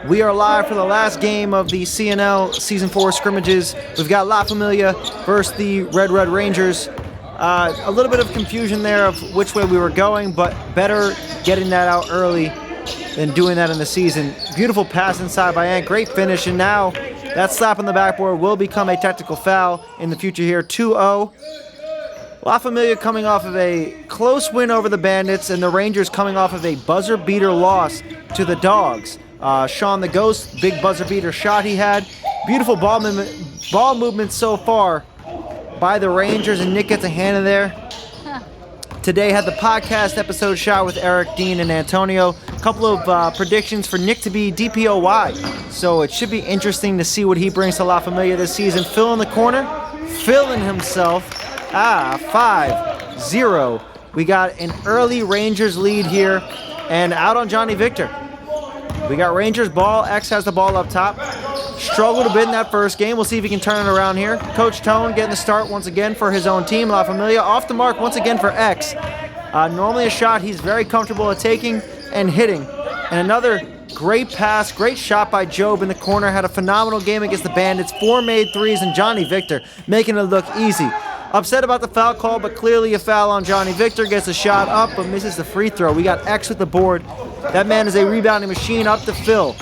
We are live for the last game of the CNL Season 4 scrimmages. We've got La Familia versus the Red Rangers. A little bit of confusion there of which way we were going, but better getting that out early than doing that in the season. Beautiful pass inside by Ant, great finish, and now that slap on the backboard will become a technical foul in the future here, 2-0. La Familia coming off of a close win over the Bandits, and the Rangers coming off of a buzzer beater loss to the Dogs. Sean the Ghost, big buzzer beater shot he had. Beautiful ball movement so far by the Rangers, and Nick gets a hand in there. Today had the podcast episode shot with Eric, Dean, and Antonio. A couple of predictions for Nick to be DPOY. So it should be interesting to see what he brings to La Familia this season. Phil in the corner, filling himself. 5-0. We got an early Rangers lead here, and out on Johnny Victor. We got Rangers ball. X has the ball up top. Struggled a bit in that first game. We'll see if he can turn it around here. Coach Tone getting the start once again for his own team. La Familia off the mark once again for X. Normally a shot he's very comfortable at taking and hitting. And another great pass, great shot by Job in the corner. Had a phenomenal game against the Bandits. 4 made threes, and Johnny Victor making it look easy. Upset about the foul call, but clearly a foul on Johnny Victor. Gets a shot up, but misses the free throw. We got X with the board. That man is a rebounding machine. Up to Phil.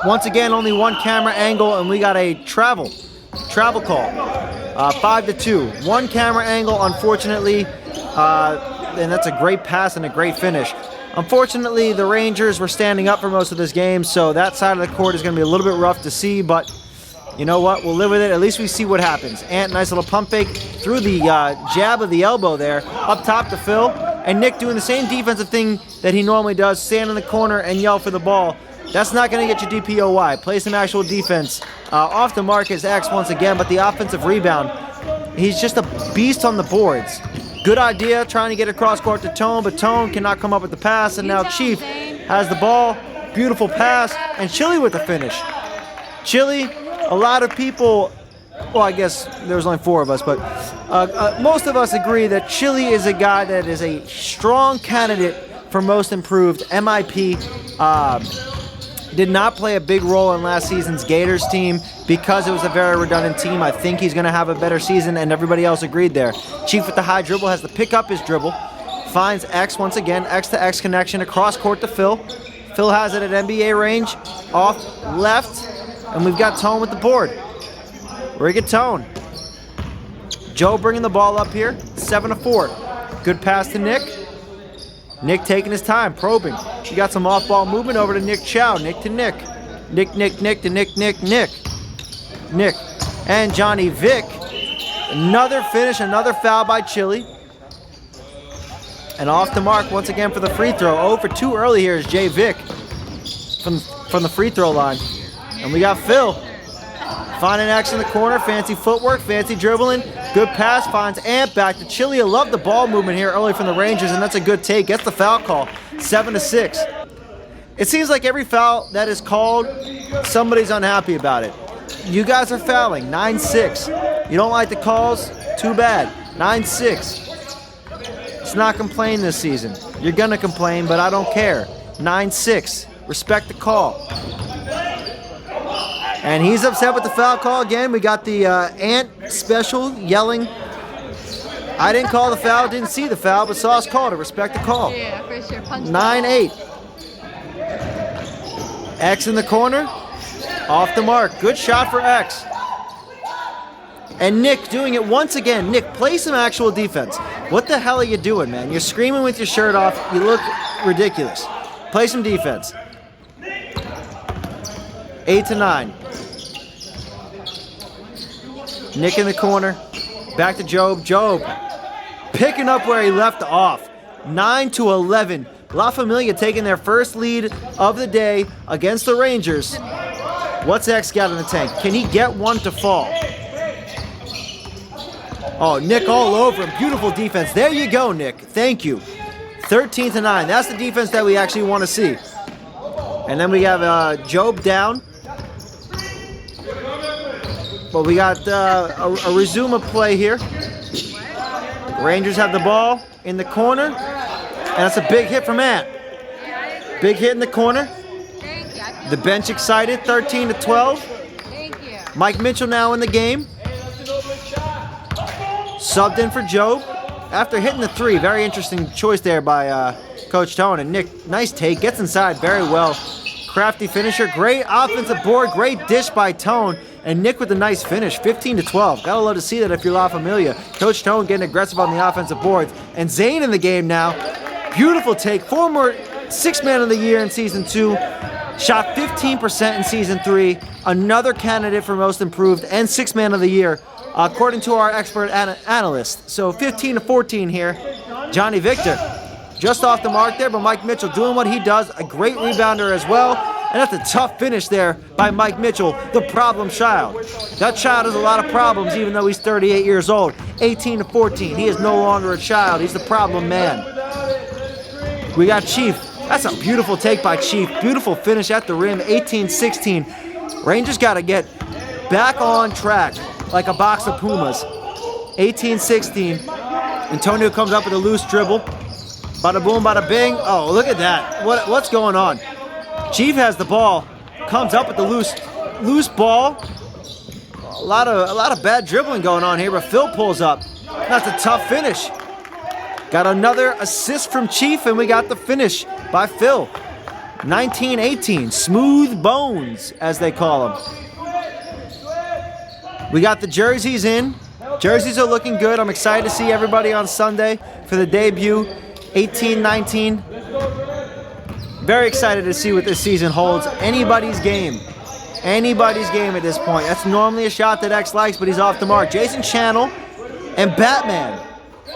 Once again, only one camera angle, and we got a travel call. 5-2. One camera angle, unfortunately, and that's a great pass and a great finish. Unfortunately, the Rangers were standing up for most of this game, so that side of the court is going to be a little bit rough to see, but you know what? We'll live with it. At least we see what happens. Ant, nice little pump fake through the jab of the elbow there. Up top to Phil. And Nick doing the same defensive thing that he normally does. Stand in the corner and yell for the ball. That's not going to get you DPOY. Play some actual defense. Off the mark is X once again, but the offensive rebound. He's just a beast on the boards. Good idea trying to get across court to Tone, but Tone cannot come up with the pass. And now Chief has the ball. Beautiful pass. And Chili with the finish. Chili. A lot of people, well, I guess there's only 4 of us, but most of us agree that Chili is a guy that is a strong candidate for most improved. MIP did not play a big role in last season's Gators team because it was a very redundant team. I think he's going to have a better season, and everybody else agreed there. Chief with the high dribble has to pick up his dribble. Finds X once again, X to X connection across court to Phil. Phil has it at NBA range, off left. And we've got Tone with the board. Riga Tone. Joe bringing the ball up here. 7-4. Good pass to Nick. Nick taking his time, probing. We got some off-ball movement over to Nick Chow. Nick to Nick. Nick to Nick. Nick. And Johnny Vic. Another finish, another foul by Chili. And off the mark once again for the free throw. 0 for 2 early here is Jay Vic from the free throw line. And we got Phil. Finding X in the corner. Fancy footwork. Fancy dribbling. Good pass. Finds Ant back to Chili. I love the ball movement here early from the Rangers, and that's a good take. Gets the foul call. 7-6. It seems like every foul that is called, somebody's unhappy about it. You guys are fouling. 9-6. You don't like the calls? Too bad. 9-6. Let's not complain this season. You're going to complain, but I don't care. 9-6. Respect the call. And he's upset with the foul call again. We got the Ant special yelling. I didn't call the foul, didn't see the foul, but saw us call it. Respect the call. Yeah, for sure. 9-8. X in the corner. Off the mark. Good shot for X. And Nick doing it once again. Nick, play some actual defense. What the hell are you doing, man? You're screaming with your shirt off. You look ridiculous. Play some defense. 8-9. Nick in the corner. Back to Job. Job picking up where he left off. 9-11. La Familia taking their first lead of the day against the Rangers. What's X got in the tank? Can he get one to fall? Oh, Nick all over him. Beautiful defense. There you go, Nick. Thank you. 13-9. That's the defense that we actually want to see. And then we have Job down. But we got a resume of play here. Rangers have the ball in the corner. And that's a big hit from Ant. Big hit in the corner. Thank you. The bench excited, 13-12. Thank you. Mike Mitchell now in the game. Subbed in for Joe after hitting the three. Very interesting choice there by Coach Tone. And Nick, nice take, gets inside very well. Crafty finisher, great offensive board, great dish by Tone. And Nick with a nice finish, 15-12. Gotta love to see that if you're La Familia. Coach Tone getting aggressive on the offensive boards. And Zane in the game now. Beautiful take, former 6th man of the year in Season 2. Shot 15% in Season 3. Another candidate for most improved and 6th man of the year, according to our expert analyst. So 15-14 here. Johnny Victor just off the mark there, but Mike Mitchell doing what he does. A great rebounder as well. And that's a tough finish there by Mike Mitchell, the problem child. That child has a lot of problems even though he's 38 years old. 18-14. He is no longer a child. He's the problem man. We got Chief. That's a beautiful take by Chief. Beautiful finish at the rim. 18-16. Rangers got to get back on track like a box of Pumas. 18-16. Antonio comes up with a loose dribble. Bada boom, bada bing. Oh, look at that. What's going on? Chief has the ball. Comes up with the loose ball. A lot of bad dribbling going on here, but Phil pulls up. That's a tough finish. Got another assist from Chief, and we got the finish by Phil. 19-18. Smooth bones, as they call them. We got the jerseys in. Jerseys are looking good. I'm excited to see everybody on Sunday for the debut. 18-19. Very excited to see what this season holds. Anybody's game. Anybody's game at this point. That's normally a shot that X likes, but he's off the mark. Jason Channel and Batman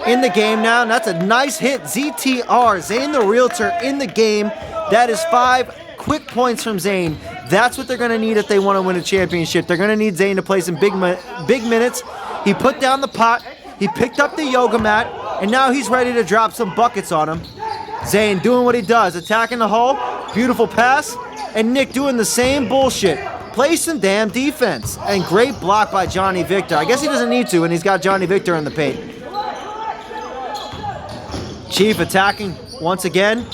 in the game now, and that's a nice hit. ZTR, Zane the Realtor in the game. That is 5 quick points from Zane. That's what they're going to need if they want to win a championship. They're going to need Zane to play some big minutes. He put down the pot. He picked up the yoga mat, and now he's ready to drop some buckets on him. Zane doing what he does, attacking the hole. Beautiful pass. And Nick doing the same bullshit. Play some damn defense. And great block by Johnny Victor. I guess he doesn't need to, and he's got Johnny Victor in the paint. Chief attacking once again.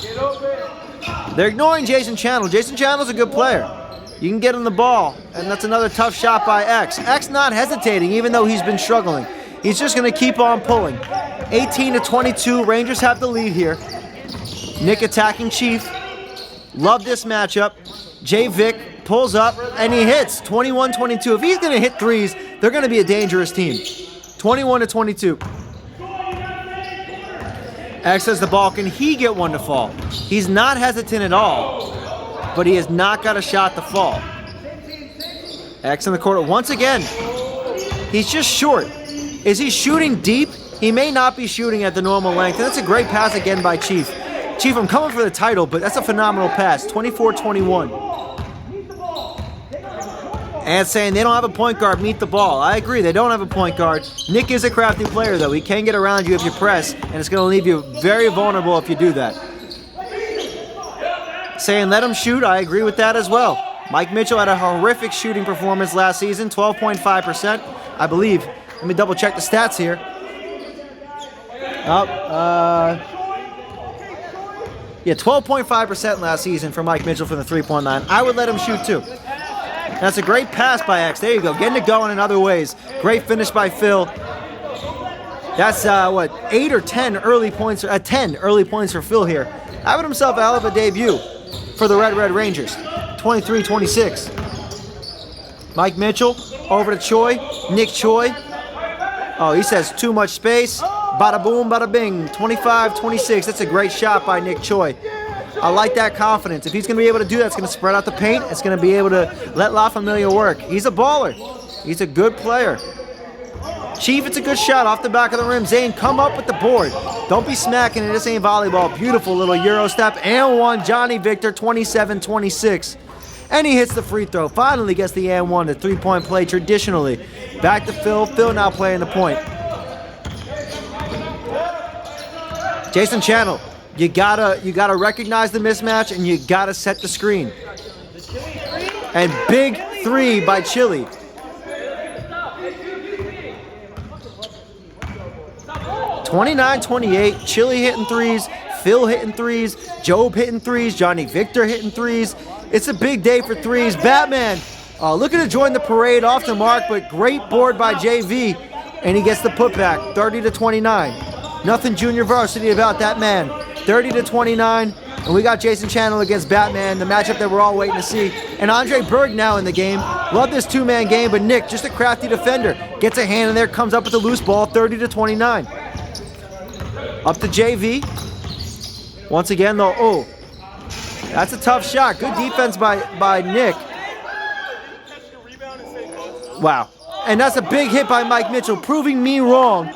They're ignoring Jason Channel. Jason Channel's a good player. You can get him the ball, and that's another tough shot by X. X not hesitating, even though he's been struggling. He's just going to keep on pulling. 18-22, Rangers have the lead here. Nick attacking Chief. Love this matchup. J. Vic pulls up, and he hits 21-22. If he's going to hit threes, they're going to be a dangerous team. 21-22. X has the ball. Can he get one to fall? He's not hesitant at all, but he has not got a shot to fall. X in the corner once again. He's just short. Is he shooting deep? He may not be shooting at the normal length. And that's a great pass again by Chief. Chief, I'm coming for the title, but that's a phenomenal pass. 24-21. And saying they don't have a point guard, meet the ball. I agree, they don't have a point guard. Nick is a crafty player, though. He can get around you if you press, and it's going to leave you very vulnerable if you do that. Saying let him shoot, I agree with that as well. Mike Mitchell had a horrific shooting performance last season, 12.5%, I believe. Let me double check the stats here. Yeah, 12.5% last season for Mike Mitchell from the three-point line. I would let him shoot too. That's a great pass by X. There you go, getting it going in other ways. Great finish by Phil. That's 8 or 10 early points, 10 early points for Phil here. Having himself a hell of a debut for the Red Rangers. 23-26. Mike Mitchell over to Choi. Nick Choi. Oh, he says too much space. Bada boom, bada bing. 25-26. That's a great shot by Nick Choi. I like that confidence. If he's going to be able to do that, it's going to spread out the paint. It's going to be able to let La Familia work. He's a baller. He's a good player. Chief, it's a good shot off the back of the rim. Zane, come up with the board. Don't be smacking it. This ain't volleyball. Beautiful little Euro step. And one. Johnny Victor, 27-26. And he hits the free throw. Finally gets the and one, the three-point play traditionally. Back to Phil. Phil now playing the point. Jason Channel. You gotta recognize the mismatch, and you gotta set the screen. And big three by Chili. (29-28). Chili hitting threes, Phil hitting threes, Job hitting threes, Johnny Victor hitting threes. It's a big day for threes. Batman looking to join the parade off the mark, but great board by JV, and he gets the putback, 30-29. Nothing junior varsity about that man. 30-29, and we got Jason Channel against Batman, the matchup that we're all waiting to see. And Andre Berg now in the game. Love this two-man game, but Nick, just a crafty defender, gets a hand in there, comes up with a loose ball, 30-29. Up to JV. Once again, though, oh, that's a tough shot. Good defense by Nick. Wow. And that's a big hit by Mike Mitchell, proving me wrong.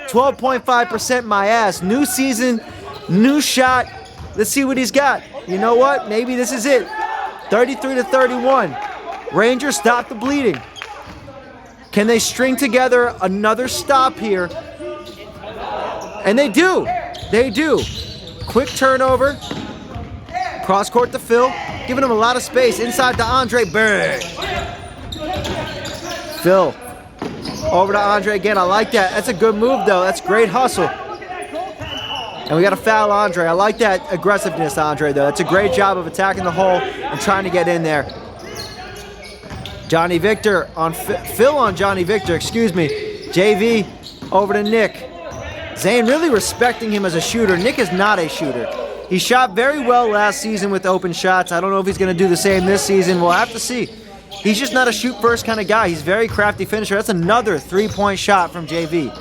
12.5% my ass. New season, new shot. Let's see what he's got. You know what? Maybe this is it. 33-31. Rangers stop the bleeding. Can they string together another stop here? And they do. They do. Quick turnover. Cross court to Phil. Giving him a lot of space. Inside to Andre Berg. Phil. Over to Andre again. I like that. That's a good move, though. That's great hustle. And we got to foul Andre. I like that aggressiveness, Andre, though. That's a great job of attacking the hole and trying to get in there. Johnny Victor on Phil on Johnny Victor, excuse me. JV over to Nick. Zane really respecting him as a shooter. Nick is not a shooter. He shot very well last season with open shots. I don't know if he's going to do the same this season. We'll have to see. He's just not a shoot-first kind of guy. He's very crafty finisher. That's another three-point shot from JV.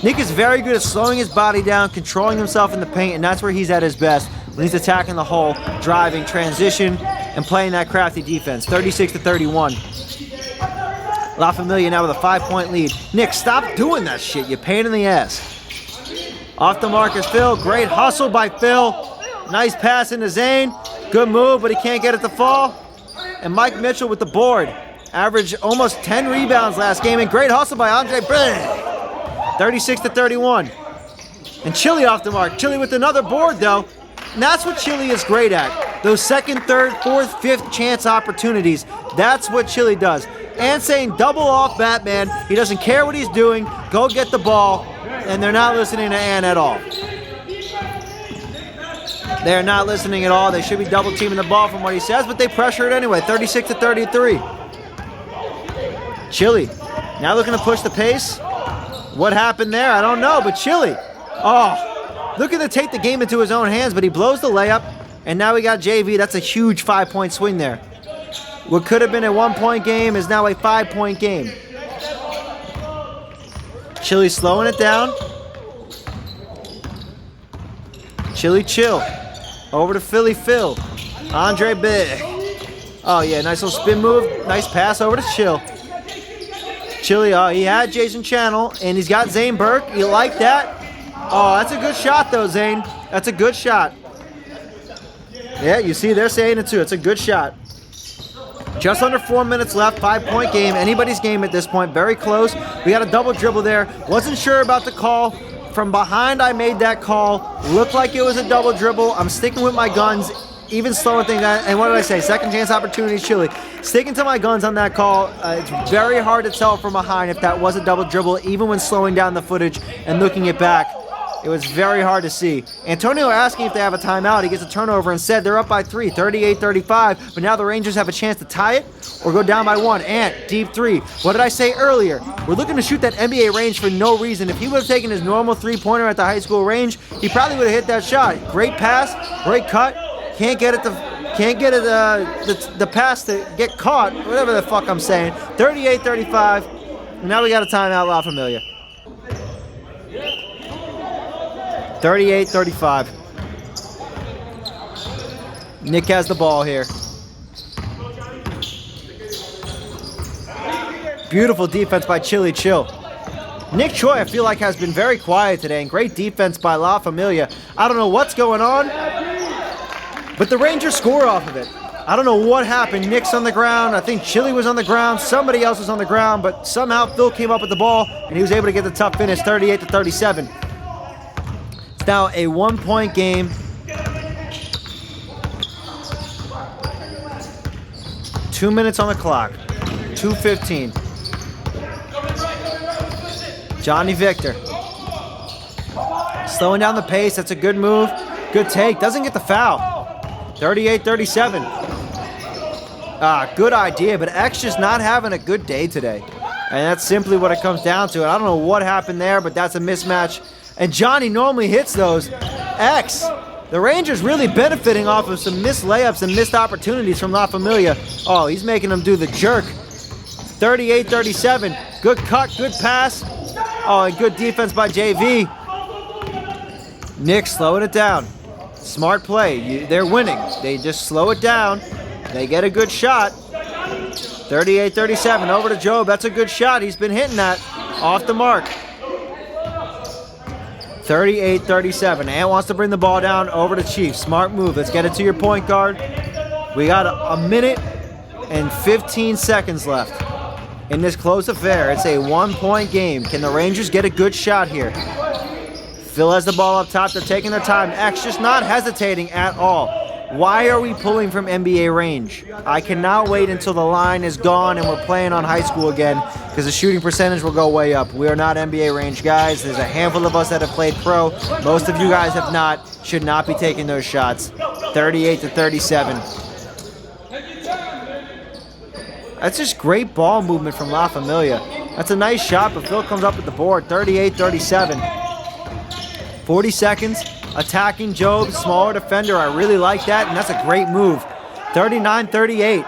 Nick is very good at slowing his body down, controlling himself in the paint, and that's where he's at his best. When he's attacking the hole, driving, transition, and playing that crafty defense. 36-31. La Familia now with a 5-point lead. Nick, stop doing that shit, you pain in the ass. Off the mark is Phil. Great hustle by Phil. Nice pass into Zane. Good move, but he can't get it to fall. And Mike Mitchell with the board. Averaged almost 10 rebounds last game, and great hustle by Andre Berg. 36-31. And Chili off the mark. Chili with another board, though. And that's what Chili is great at. Those second, third, fourth, fifth chance opportunities. That's what Chili does. And saying double off Batman. He doesn't care what he's doing. Go get the ball. And they're not listening to Ann at all. They're not listening at all. They should be double teaming the ball from what he says, but they pressure it anyway. 36-33. Chili now looking to push the pace. What happened there? I don't know, but Chili. Oh, looking to take the game into his own hands, but he blows the layup. And now we got JV. That's a huge 5-point swing there. What could have been a 1-point game is now a 5-point game. Chili slowing it down. Chili chill. Over to Philly Phil. Andre Big. Oh, yeah, nice little spin move. Nice pass over to Chill. Chili, he had Jason Channel, and he's got Zane Burke. You like that? Oh, that's a good shot, though, Zane. That's a good shot. Yeah, you see, they're saying it, too. It's a good shot. Just under 4 minutes left, 5-point game. Anybody's game at this point, very close. We got a double dribble there. Wasn't sure about the call. From behind, I made that call. Looked like it was a double dribble. I'm sticking with my guns, even slowing things down. And what did I say? Second chance opportunity, Chili. Sticking to my guns on that call. It's very hard to tell from behind if that was a double dribble, even when slowing down the footage and looking it back. It was very hard to see. Antonio asking if they have a timeout. He gets a turnover and said they're up by 3, 38-35. But now the Rangers have a chance to tie it or go down by 1. Ant, deep 3. What did I say earlier? We're looking to shoot that NBA range for no reason. If he would have taken his normal three-pointer at the high school range, he probably would have hit that shot. Great pass, great cut. Can't get it the pass to get caught. Whatever the fuck I'm saying. 38-35. Now we got a timeout, La Familia. 38-35. Nick has the ball here. Beautiful defense by Chili Chill. Nick Choi, I feel like, has been very quiet today, and great defense by La Familia. I don't know what's going on, but the Rangers score off of it. I don't know what happened. Nick's on the ground. I think Chili was on the ground. Somebody else was on the ground, but somehow Phil came up with the ball, and he was able to get the tough finish, 38-37. It's now a 1-point game. Two minutes on the clock. 2:15. Johnny Victor. Slowing down the pace. That's a good move. Good take. Doesn't get the foul. 38-37. Good idea, but X just not having a good day today. And that's simply what it comes down to. I don't know what happened there, but that's a mismatch. And Johnny normally hits those. X, the Rangers really benefiting off of some missed layups and missed opportunities from La Familia. Oh, he's making them do the jerk. 38-37. Good cut, good pass. Oh, and good defense by JV. Nick slowing it down. Smart play. They're winning. They just slow it down. They get a good shot. 38-37. Over to Job. That's a good shot. He's been hitting that. Off the mark. 38-37. Ant wants to bring the ball down. Over to Chief. Smart move. Let's get it to your point guard. We got a minute and 15 seconds left in this close affair. It's a 1-point game. Can the Rangers get a good shot here? Phil has the ball up top. They're taking their time. X just not hesitating at all. Why are we pulling from NBA range? I cannot wait until the line is gone and we're playing on high school again, because the shooting percentage will go way up. We are not NBA range guys. There's a handful of us that have played pro. Most of you guys have not. Should not be taking those shots. 38-37. That's just great ball movement from La Familia. That's a nice shot, but Phil comes up with the board. 38-37. 40 seconds. Attacking Job, smaller defender. I really like that, and that's a great move. 39-38.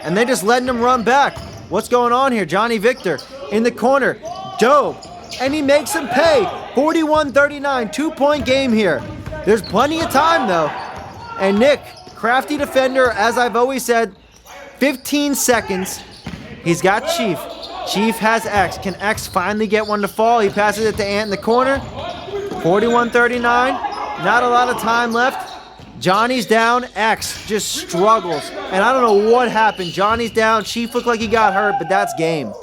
And they're just letting him run back. What's going on here? Johnny Victor in the corner. Job, and he makes him pay. 41-39, 2-point game here. There's plenty of time, though. And Nick, crafty defender, as I've always said, 15 seconds. He's got Chief. Chief has X. Can X finally get one to fall? He passes it to Ant in the corner. 41-39, not a lot of time left. Johnny's down, X just struggles. And I don't know what happened. Johnny's down, Chief looked like he got hurt, but that's game.